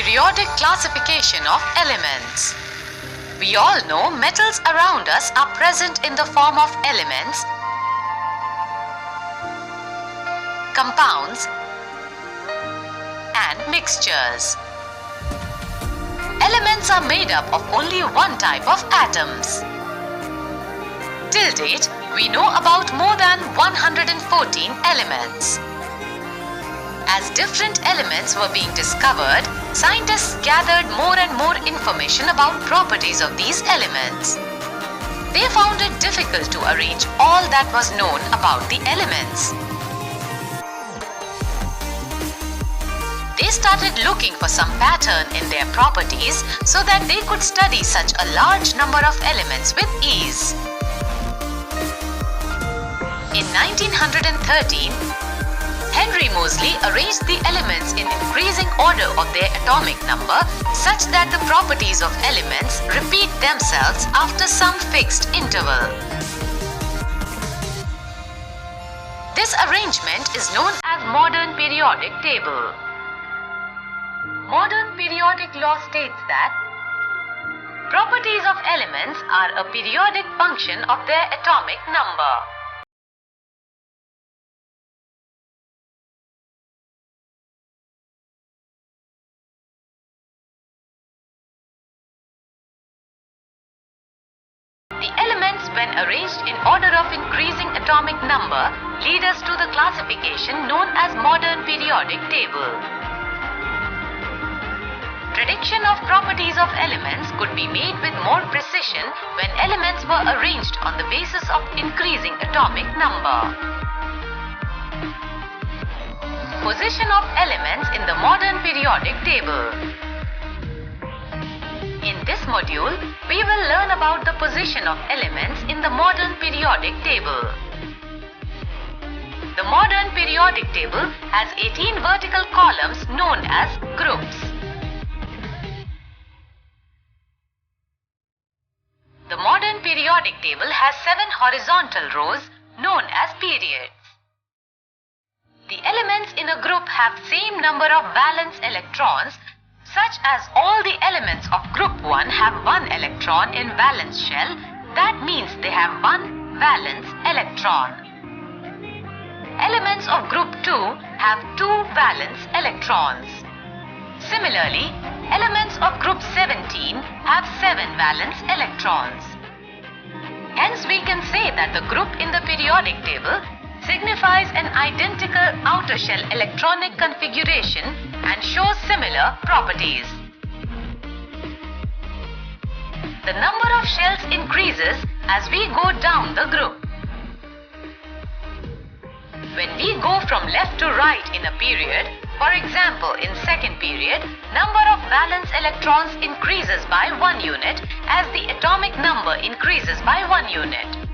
Periodic classification of elements. We all know metals around us are present in the form of elements, compounds, and mixtures. Elements are made up of only one type of atoms. Till date, we know about more than 114 elements. As different elements were being discovered, scientists gathered more and more information about properties of these elements. They found it difficult to arrange all that was known about the elements. They started looking for some pattern in their properties so that they could study such a large number of elements with ease. In 1913, Henry Moseley arranged the elements in increasing order of their atomic number such that the properties of elements repeat themselves after some fixed interval. This arrangement is known as modern periodic table. Modern periodic law states that properties of elements are a periodic function of their atomic number. The elements, when arranged in order of increasing atomic number, lead us to the classification known as modern periodic table. Prediction of properties of elements could be made with more precision when elements were arranged on the basis of increasing atomic number. Position of elements in the modern periodic table. In this module, we will learn about the position of elements in the modern periodic table. The modern periodic table has 18 vertical columns known as groups. The modern periodic table has 7 horizontal rows known as periods. The elements in a group have same number of valence electrons, such as all the elements of group 1 have 1 electron in valence shell. That means they have 1 valence electron. Elements of group 2 have 2 valence electrons. Similarly, elements of group 17 have 7 valence electrons. Hence, we can say that the group in the periodic table signifies an identical outer shell electronic configuration and shows similar properties. The number of shells increases as we go down the group. When we go from left to right in a period, for example in second period, number of valence electrons increases by 1 unit as the atomic number increases by 1 unit.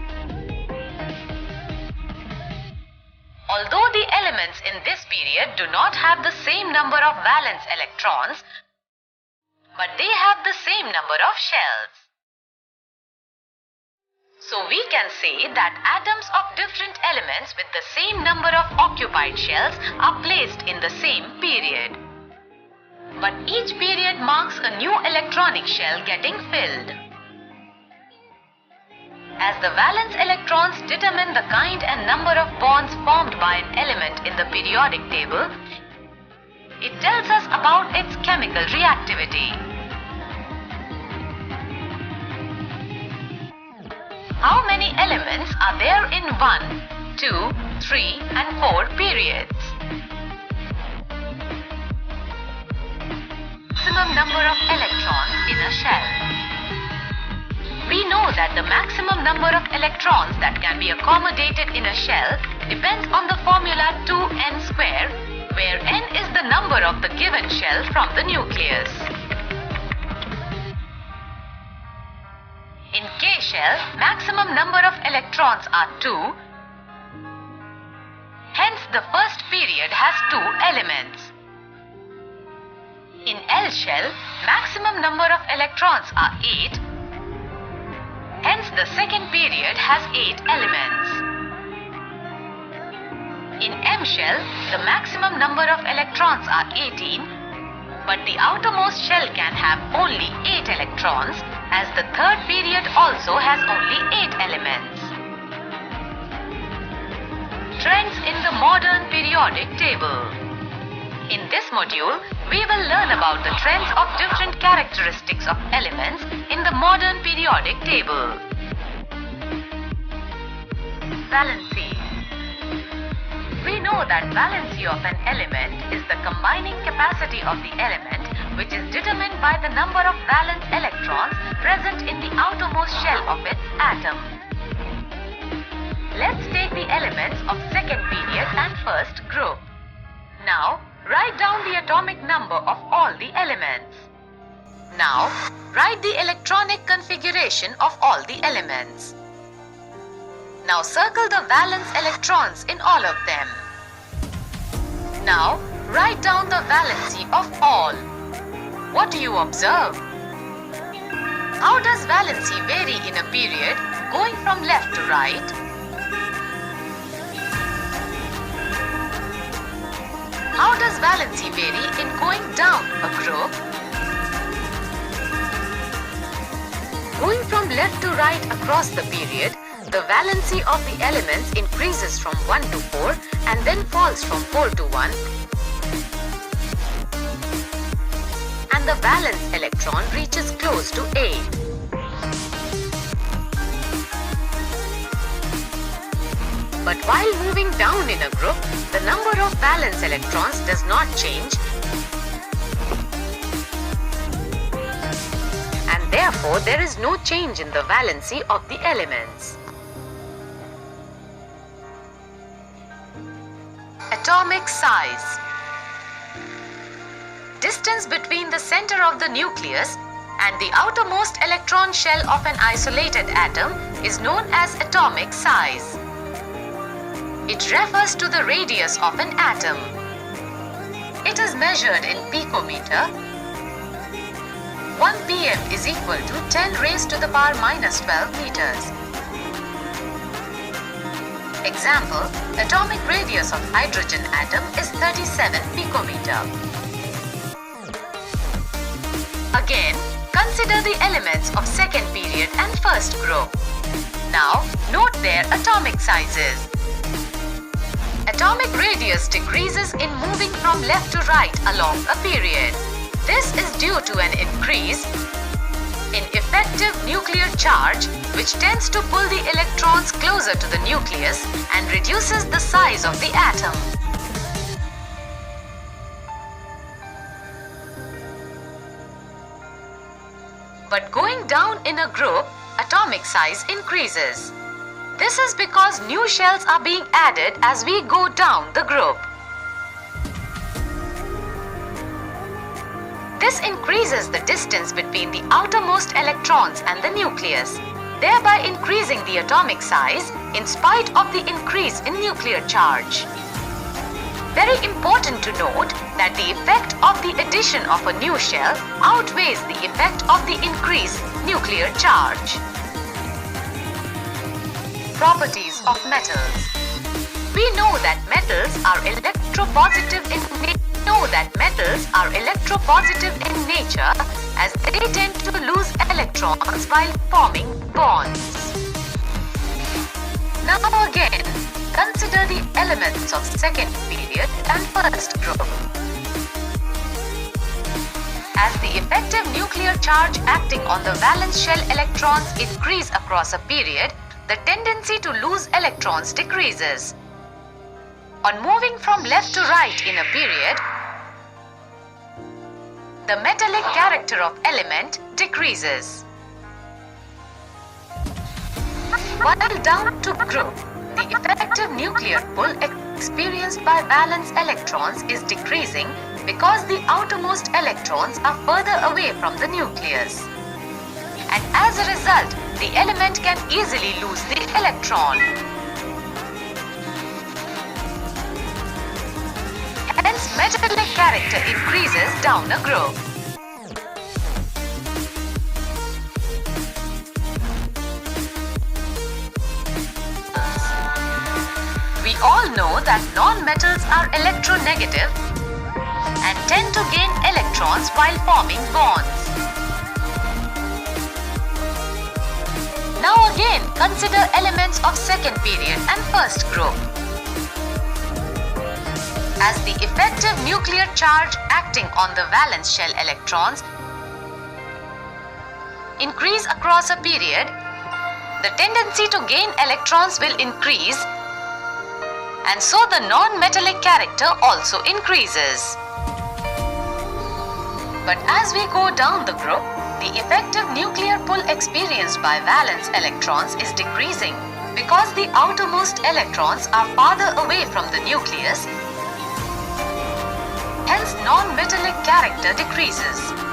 Although the elements in this period do not have the same number of valence electrons, but they have the same number of shells. So we can say that atoms of different elements with the same number of occupied shells are placed in the same period. But each period marks a new electronic shell getting filled. As the valence electrons determine the kind and number of bonds formed by an element in the periodic table, it tells us about its chemical reactivity. How many elements are there in 1, 2, 3 and 4 periods? Maximum number of electrons in a shell. We know that the maximum number of electrons that can be accommodated in a shell depends on the formula 2n square, where n is the number of the given shell from the nucleus. In K shell, maximum number of electrons are 2. Hence, the first period has 2 elements. In L shell, maximum number of electrons are 8. Hence, the second period has 8 elements. In M shell, the maximum number of electrons are 18. But the outermost shell can have only 8 electrons, as the third period also has only 8 elements. Trends in the modern periodic table. In this module, we will learn about the trends of different characteristics of elements in the modern periodic table. Valency. We know that valency of an element is the combining capacity of the element, which is determined by the number of valence electrons present in the outermost shell of its atom. Let's take the elements of second period and first group. Now, write down the atomic number of all the elements. Now, write the electronic configuration of all the elements. Now circle the valence electrons in all of them. Now, write down the valency of all. What do you observe? How does valency vary in a period going from left to right? How does valency vary in going down a group? Going from left to right across the period, the valency of the elements increases from 1 to 4 and then falls from 4 to 1. And the valence electron reaches close to 8. But while moving down in a group, the number of valence electrons does not change, and therefore there is no change in the valency of the elements. Atomic size. Distance between the center of the nucleus and the outermost electron shell of an isolated atom is known as atomic size. It refers to the radius of an atom. It is measured in picometer. 1 pm is equal to 10 raised to the power minus 12 meters. Example, atomic radius of hydrogen atom is 37 picometer. Again, consider the elements of second period and first group. Now, note their atomic sizes. Atomic radius decreases in moving from left to right along a period. This is due to an increase in effective nuclear charge, which tends to pull the electrons closer to the nucleus and reduces the size of the atom. But going down in a group, atomic size increases. This is because new shells are being added as we go down the group. This increases the distance between the outermost electrons and the nucleus, thereby increasing the atomic size in spite of the increase in nuclear charge. Very important to note that the effect of the addition of a new shell outweighs the effect of the increased nuclear charge. Properties of metals. We know that metals are electropositive in nature as they tend to lose electrons while forming bonds. Now again, consider the elements of second period and first group. As the effective nuclear charge acting on the valence shell electrons increase across a period, the tendency to lose electrons decreases. On moving from left to right in a period, the metallic character of element decreases. While down to group, the effective nuclear pull experienced by valence electrons is decreasing because the outermost electrons are further away from the nucleus. And as a result, the element can easily lose the electron. Hence, metallic character increases down a group. We all know that non-metals are electronegative and tend to gain electrons while forming bonds. Now again, consider elements of second period and first group. As the effective nuclear charge acting on the valence shell electrons increase across a period, the tendency to gain electrons will increase, and so the non-metallic character also increases. But as we go down the group, the effective nuclear pull experienced by valence electrons is decreasing because the outermost electrons are farther away from the nucleus. Hence, non-metallic character decreases.